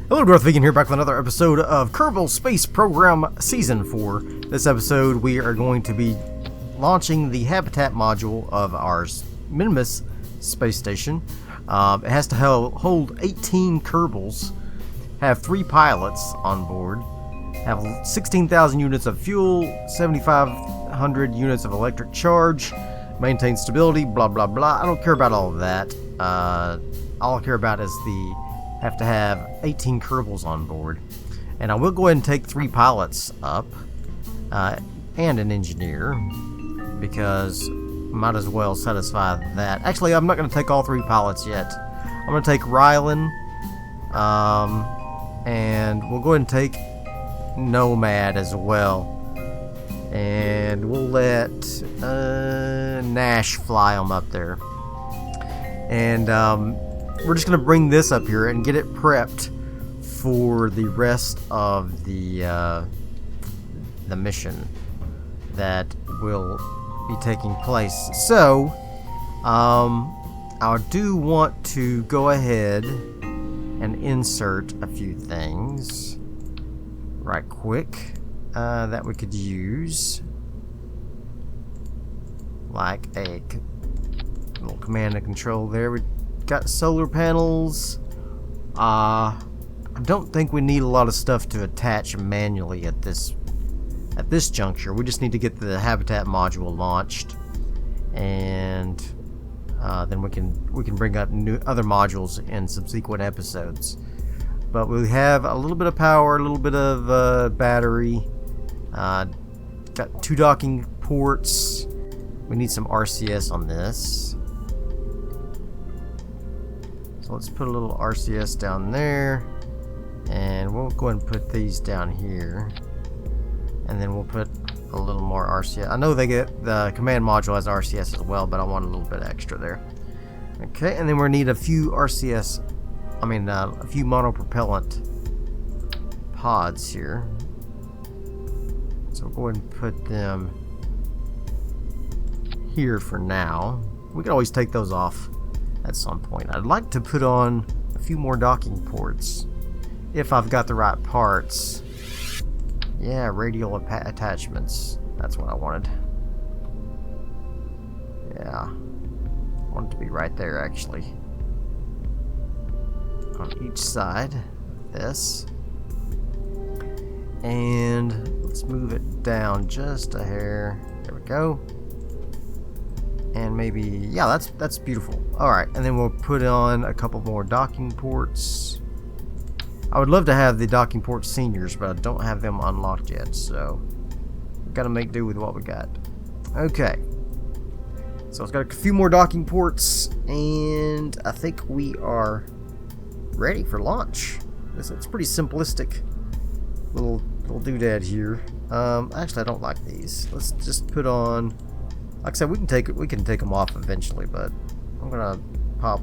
Hello, Darthvegan here, back with another episode of Kerbal Space Program Season 4. This episode, we are going to be launching the habitat module of our Minmus Space Station. It has to hold 18 Kerbals, have 3 pilots on board, have 16,000 units of fuel, 7,500 units of electric charge, maintain stability, blah blah blah. I don't care about all of that. All I care about is have to have 18 Kerbals on board. And I will go ahead and take 3 pilots up, and an engineer, because might as well satisfy that. Actually, I'm not going to take all 3 pilots yet. I'm going to take Rylan, and we'll go ahead and take Nomad as well. And we'll let Nash fly them up there. And we're just going to bring this up here and get it prepped for the rest of the mission that will be taking place. So, I do want to go ahead and insert a few things right quick that we could use, like a little command and control there. We got solar panels. I don't think we need a lot of stuff to attach manually at this juncture. We just need to get the habitat module launched, and then we can bring up other modules in subsequent episodes. But we have a little bit of power, a little bit of battery. Got 2 docking ports. We need some RCS on this. So let's put a little RCS down there, and we'll go ahead and put these down here, and then we'll put a little more RCS. I know the command module has RCS as well, but I want a little bit extra there. Okay, and then we need a few RCS, a few monopropellant pods here. So we'll go ahead and put them here for now. We can always take those off at some point. I'd like to put on a few more docking ports if I've got the right parts. Yeah, radial attachments. That's what I wanted. Yeah. I want it to be right there, actually. On each side of this. And let's move it down just a hair. There we go. And maybe, yeah, that's beautiful. Alright, and then we'll put on a couple more docking ports. I would love to have the docking port seniors, but I don't have them unlocked yet, so we've got to make do with what we got. Okay. So it's got a few more docking ports, and I think we are ready for launch. It's pretty simplistic little doodad here. Actually, I don't like these. Let's just put on. Like I said, we can take them off eventually, but I'm gonna pop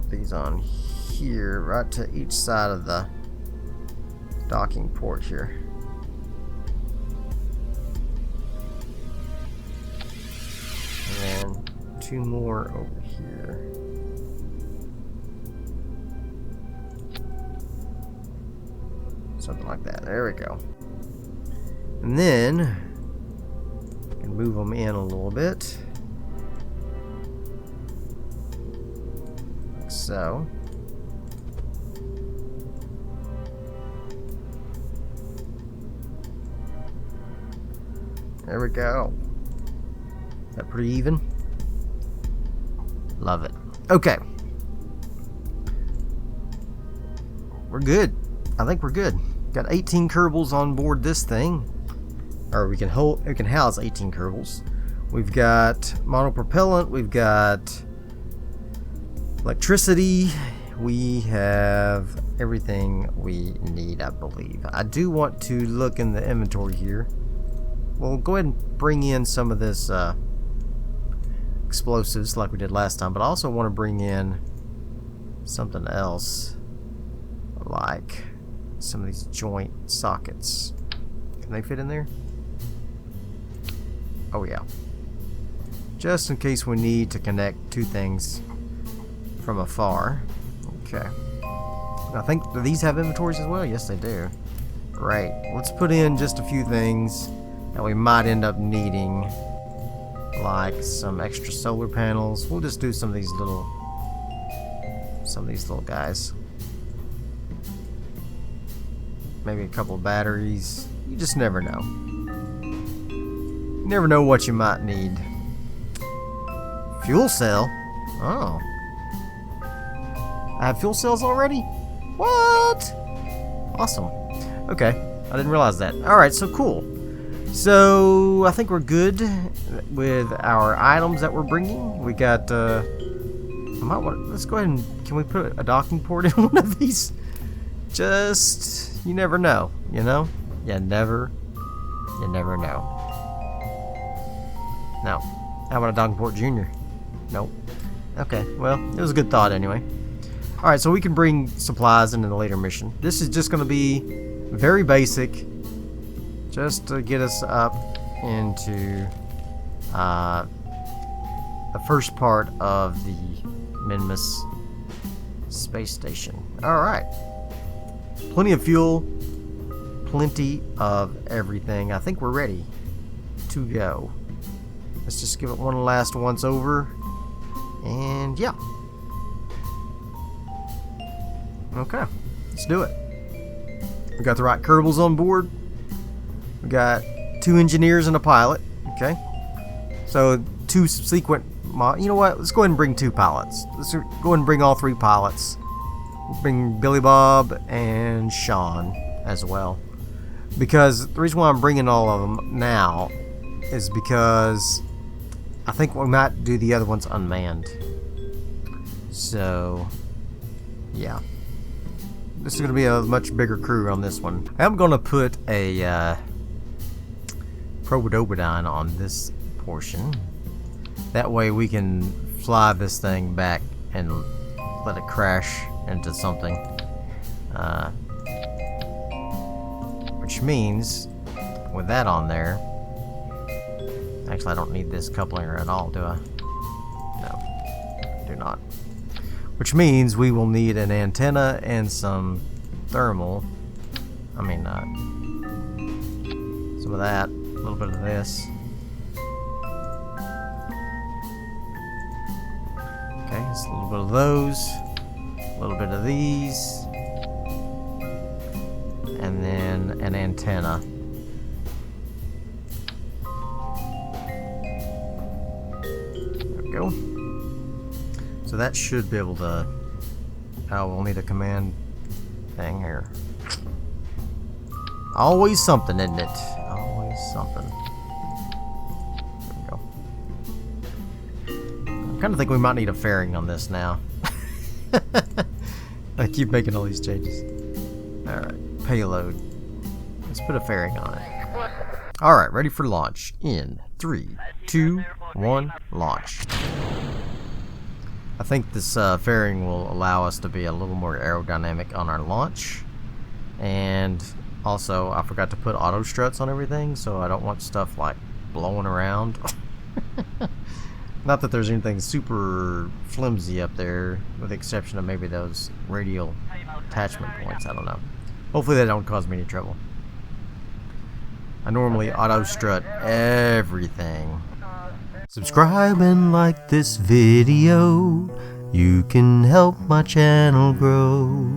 these on here, right to each side of the docking port here. And then 2 more over here. Something like that. There we go. And then we can move them in a little bit. Like so. There we go. Is that pretty even? Love it. Okay. We're good. I think we're good. Got 18 Kerbals on board this thing. Or we can house 18 Kerbals. We've got monopropellant, we've got electricity, we have everything we need, I believe. I do want to look in the inventory here. We'll go ahead and bring in some of this explosives like we did last time, but I also want to bring in something else, like some of these joint sockets. Can they fit in there? Oh yeah. Just in case we need to connect 2 things from afar. Okay. I think, do these have inventories as well? Yes, they do. Great. Let's put in just a few things that we might end up needing, like some extra solar panels. We'll just do some of these little guys. Maybe a couple of batteries. You just never know. You never know what you might need. Fuel cell? Oh. I have fuel cells already? What? Awesome. Okay. I didn't realize that. Alright, so cool. So, I think we're good with our items that we're bringing. We got, let's go ahead and, can we put a docking port in one of these? Just, you never know, you know? You never know. No. How about a docking port junior? Nope. Okay, well, it was a good thought anyway. Alright, so we can bring supplies into the later mission. This is just going to be very basic, just to get us up into the first part of the Minmus Space Station. Alright. Plenty of fuel, plenty of everything. I think we're ready to go. Let's just give it one last once over. And yeah. Okay, let's do it. We got the right Kerbals on board. We got 2 engineers and a pilot. Okay. So 2 subsequent. You know what? Let's go ahead and bring 2 pilots. Let's go ahead and bring all 3 pilots. We'll bring Billy Bob and Sean as well. Because the reason why I'm bringing all of them now is because I think we might do the other ones unmanned. So, yeah. This is going to be a much bigger crew on this one. I'm going to put a Probodobodine on this portion. That way we can fly this thing back and let it crash into something. Which means, with that on there, actually I don't need this coupling at all, do I? No, do not. Which means we will need an antenna and some thermal. I mean, some of that, a little bit of this. Okay, just a little bit of those, a little bit of these, and then an antenna. There we go. So that should be able to. Oh, we'll need a command thing here. Always something, isn't it? Always something. There we go. I kind of think we might need a fairing on this now. I keep making all these changes. Alright, payload. Let's put a fairing on it. Alright, ready for launch. In 3, 2, 1, launch. I think this fairing will allow us to be a little more aerodynamic on our launch. And also, I forgot to put auto struts on everything, so I don't want stuff like blowing around. Not that there's anything super flimsy up there, with the exception of maybe those radial attachment points. I don't know. Hopefully they don't cause me any trouble. I normally auto strut everything. Subscribe and like this video. You can help my channel grow.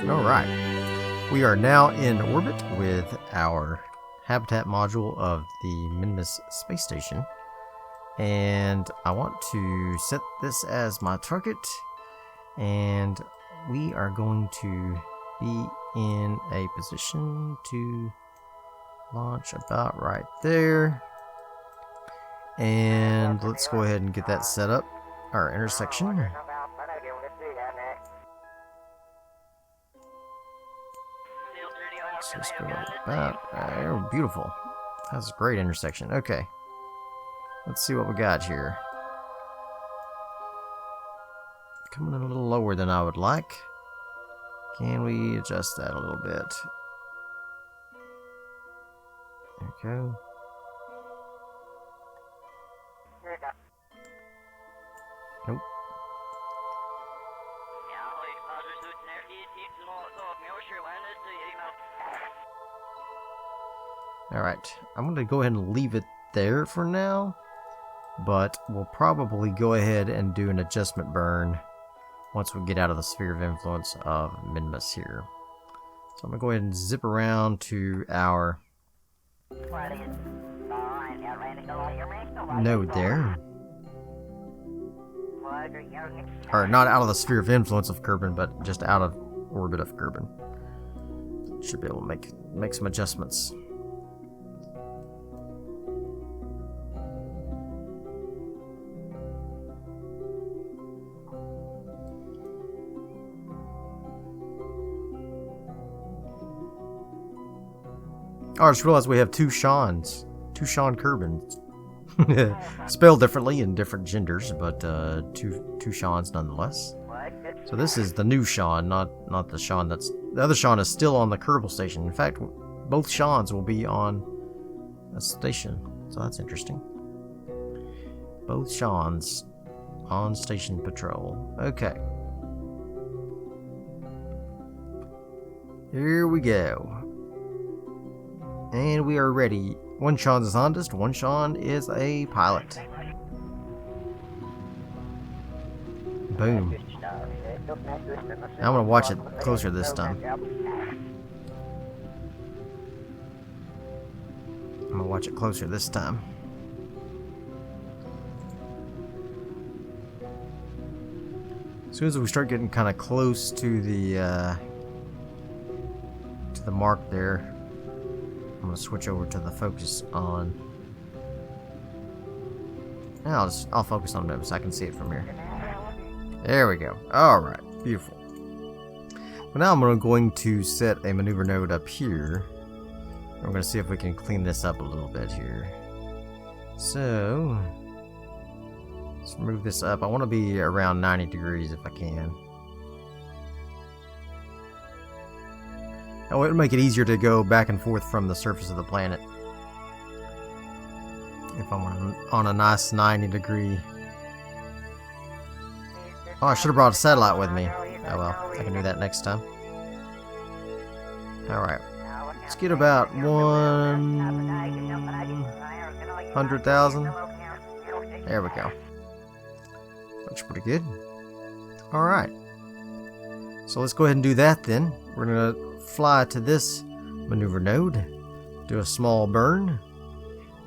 Alright, we are now in orbit with our habitat module of the Minmus Space Station. And I want to set this as my target, and we are going to be in a position to launch about right there. And let's go ahead and get that set up, our intersection. So let's go about beautiful. That's a great intersection. Okay. Let's see what we got here. Coming in a little lower than I would like. Can we adjust that a little bit? There we go. Nope. Alright, I'm going to go ahead and leave it there for now, but we'll probably go ahead and do an adjustment burn once we get out of the sphere of influence of Minmus here. So I'm going to go ahead and zip around to our node there. Or not out of the sphere of influence of Kerbal, but just out of orbit of Kerbal. Should be able to make some adjustments. Oh, I just realized we have two Seans. Two Sean Kerbals. Spelled differently in different genders, but two Seans nonetheless. So this is the new Sean, not the Sean that's... The other Sean is still on the Kerbal station. In fact, both Seans will be on a station. So that's interesting. Both Seans on station patrol. Okay. Here we go. And we are ready. One Sean is a Hondist, one Sean is a pilot. Boom. Now I'm going to watch it closer this time. I'm going to watch it closer this time. As soon as we start getting kind of close to the mark there, I'm going to switch over to the focus on. Now I'll focus on Minmus so I can see it from here. There we go. Alright, beautiful. Well, now I'm going to set a maneuver node up here. We're going to see if we can clean this up a little bit here. So, let's move this up. I want to be around 90 degrees if I can. Oh, it'll make it easier to go back and forth from the surface of the planet. If I'm on a nice 90 degree. Oh, I should have brought a satellite with me. Oh well, I can do that next time. Alright. Let's get about 100,000. There we go. Looks pretty good. Alright. So let's go ahead and do that then. We're going to fly to this maneuver node, do a small burn,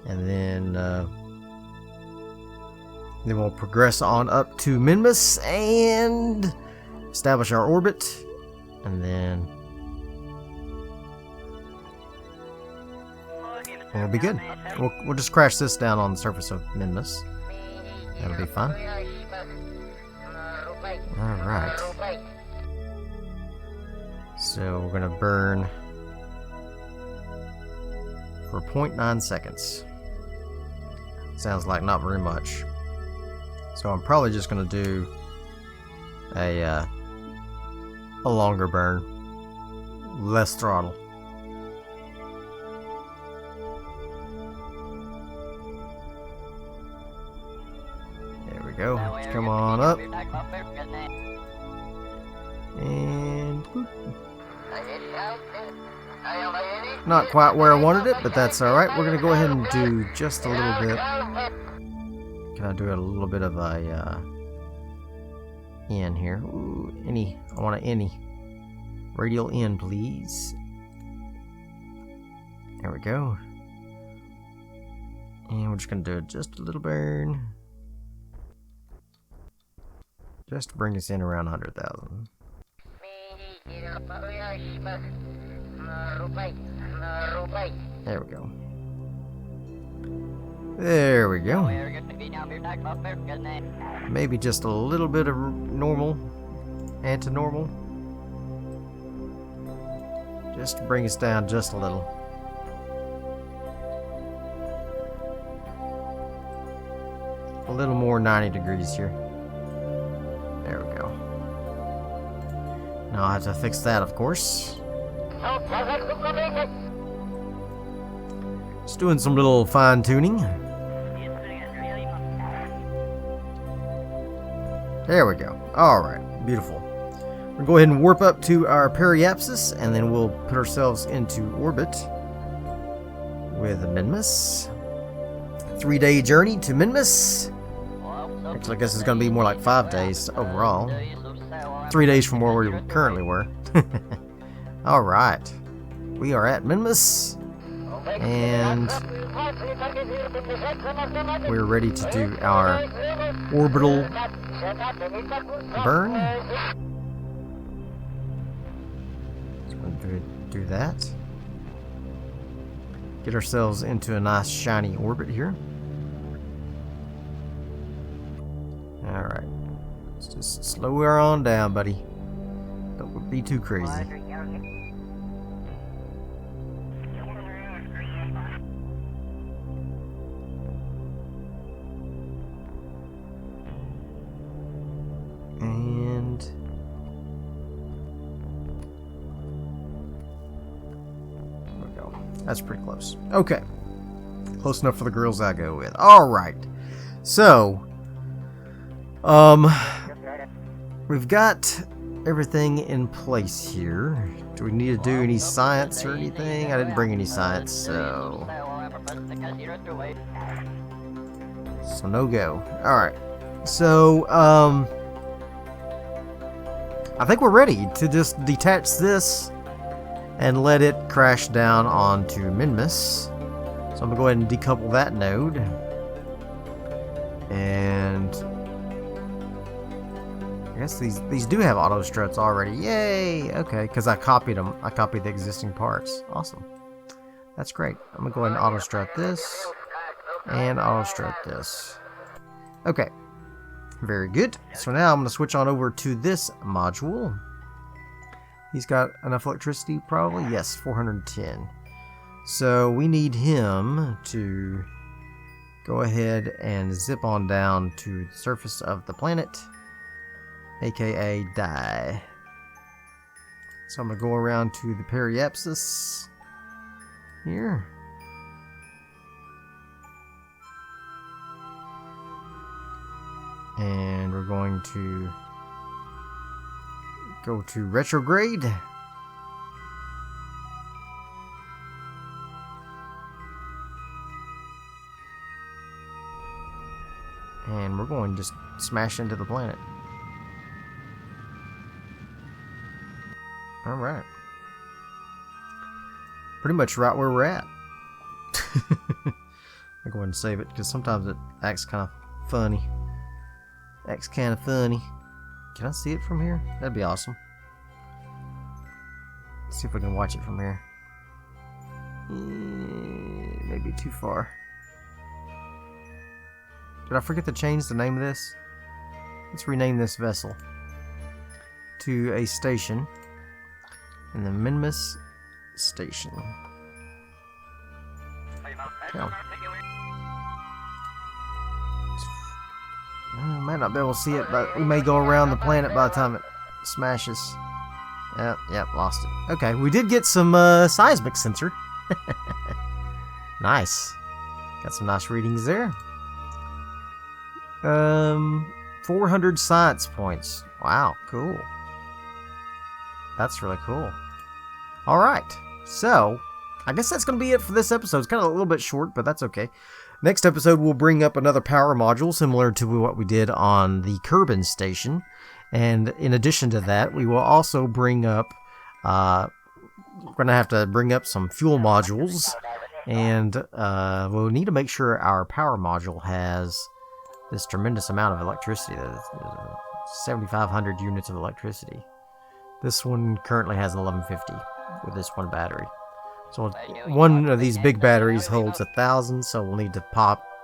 and then we'll progress on up to Minmus and establish our orbit, and then we'll be good. We'll just crash this down on the surface of Minmus. That'll be fine. Alright. So we're going to burn for 0.9 seconds. Sounds like not very much. So I'm probably just going to do a longer burn. Less throttle. There we go. Let's come on up. And boop. Not quite where I wanted it, but that's alright. We're going to go ahead and do just a little bit. Can I do a little bit of a in here? Ooh, any. I want an any. Radial in, please. There we go. And we're just going to do it just a little burn. Just to bring us in around 100,000. There we go. There we go. Maybe just a little bit of normal, anti-normal. Just to bring us down just a little. A little more 90 degrees here. There we go. Now I'll have to fix that, of course. Just doing some little fine tuning. There we go. Alright, beautiful. We'll go ahead and warp up to our periapsis, and then we'll put ourselves into orbit with Minmus. 3-day journey to Minmus. Actually, I guess it's going to be more like 5 days overall. 3 days from where we currently were. Alright. We are at Minmus. And we're ready to do our orbital burn. So we're going to do that. Get ourselves into a nice shiny orbit here. Alright. Let's just slow her on down, buddy. Don't be too crazy. And there we go. That's pretty close. Okay. Close enough for the girls I go with. Alright. So we've got everything in place here. Do we need to do any science or anything? I didn't bring any science, so no go. Alright. So, I think we're ready to just detach this and let it crash down onto Minmus. So I'm going to go ahead and decouple that node. And I guess these do have auto struts already. Yay! Okay, because I copied them. I copied the existing parts. Awesome. That's great. I'm going to go ahead and auto strut this. And auto strut this. Okay. Very good. So now I'm going to switch on over to this module. He's got enough electricity probably. Yes, 410. So we need him to go ahead and zip on down to the surface of the planet, aka die. So I'm going to go around to the periapsis here. And we're going to go to retrograde. And we're going to just smash into the planet. Alright. Pretty much right where we're at. I'll go ahead and save it because sometimes it acts kind of funny. Acts kind of funny. Can I see it from here? That'd be awesome. Let's see if we can watch it from here. Maybe too far. Did I forget to change the name of this? Let's rename this vessel to a station in the Minmus Station. Yeah. I might not be able to see it, but we may go around the planet by the time it smashes. Yep, lost it. Okay, we did get some seismic sensor. Nice. Got some nice readings there. 400 science points. Wow, cool. That's really cool. Alright, so I guess that's going to be it for this episode. It's kind of a little bit short, but that's okay. Next episode, we'll bring up another power module similar to what we did on the Kerbal station. And in addition to that, we will also bring up, we're going to have to bring up some fuel modules And we'll need to make sure our power module has this tremendous amount of electricity. 7,500 units of electricity. This one currently has 1150 with this one battery. So one of these big batteries holds 1,000, so we'll need to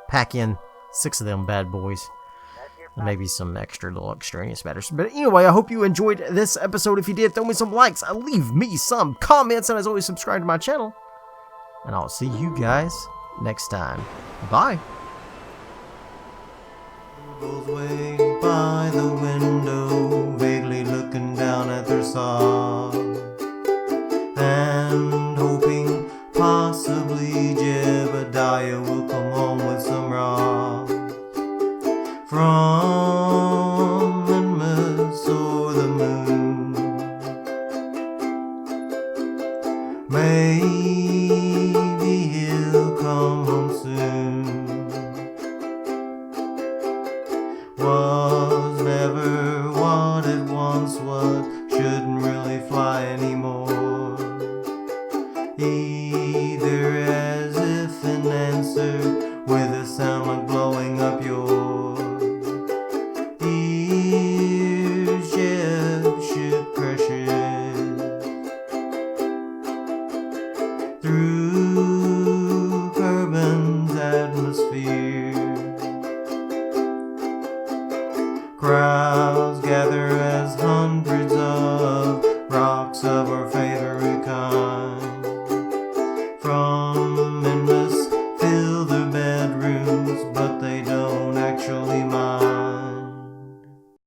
pack in 6 of them bad boys. And maybe some extra little extraneous batteries. But anyway, I hope you enjoyed this episode. If you did, throw me some likes, leave me some comments, and as always, subscribe to my channel. And I'll see you guys next time. Bye. Both way by the window, vaguely looking down at their saw, and hoping possibly Jebediah will come home with some raw from Minmus or the moon. Maybe he'll come home soon. Was never what it once was, shouldn't really fly anymore. Either as if an answer with a sound like blowing up your ears. Ship crashes through